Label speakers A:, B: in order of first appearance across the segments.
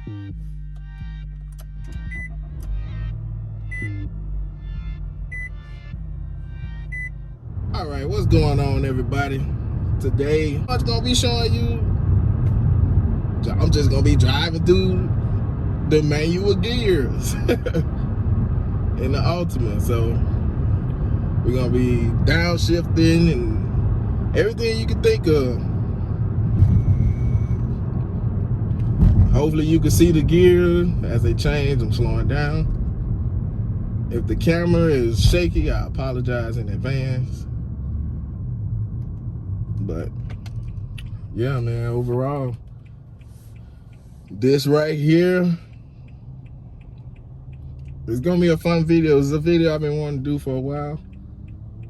A: All right, what's going on, everybody? Today, I'm just gonna be showing you. I'm just gonna be driving through the manual gears in the Altima. So we're gonna be downshifting and everything you can think of. Hopefully, you can see the gear as they change. I'm slowing down. If the camera is shaky, I apologize in advance. But yeah, man, overall, this right here is gonna be a fun video. It's a video I've been wanting to do for a while.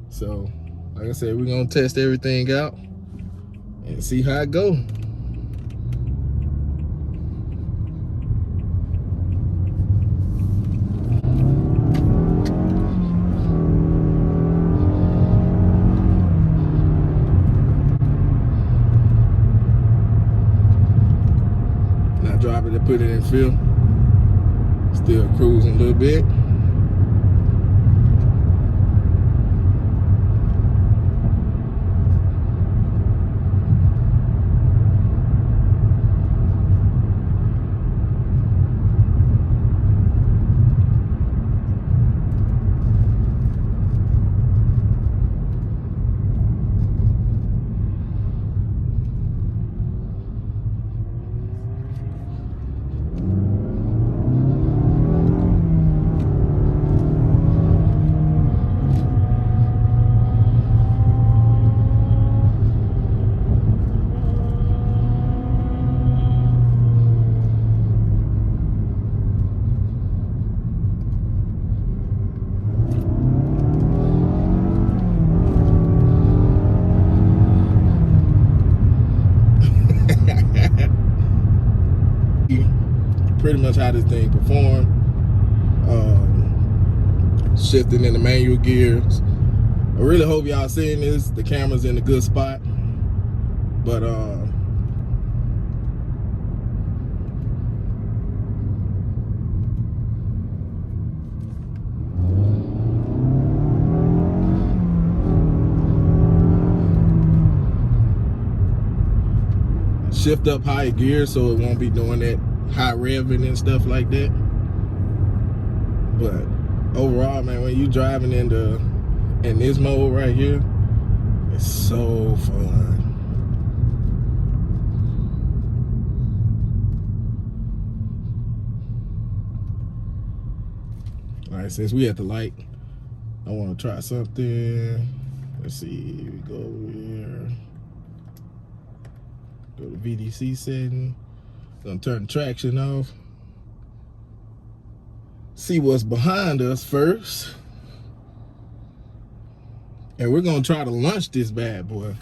A: So, like I said, we're gonna test everything out and see how it goes. Drop it and put it in fill. Still cruising a little bit. Pretty much how this thing performed. Shifting in the manual gears. I really hope y'all seeing this. The camera's in a good spot. But shift up higher gears so it won't be doing that high revving and stuff like that. But overall, man, when you driving in this mode right here, it's so fun. All right, since we at the light, I want to try something. Let's see, we go over here, go to VDC setting. Gonna turn traction off. See what's behind us first. And we're gonna try to launch this bad boy.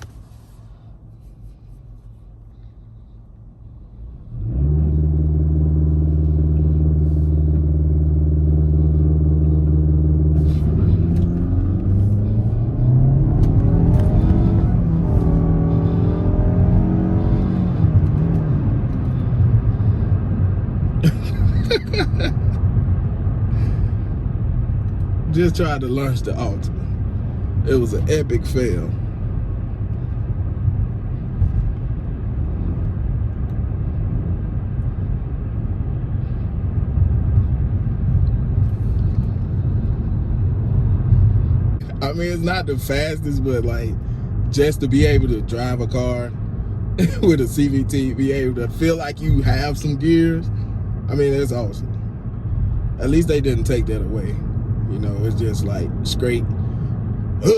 A: Just tried to launch the Altima. It was an epic fail. I mean, it's not the fastest, but like, just to be able to drive a car with a CVT, be able to feel like you have some gears, I mean, that's awesome. At least they didn't take that away. You know, it's just like straight. You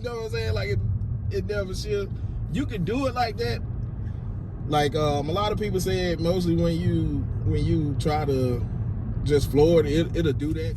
A: know what I'm saying? Like it never shifts. You can do it like that. Like a lot of people say it mostly when you try to just floor it, it'll do that.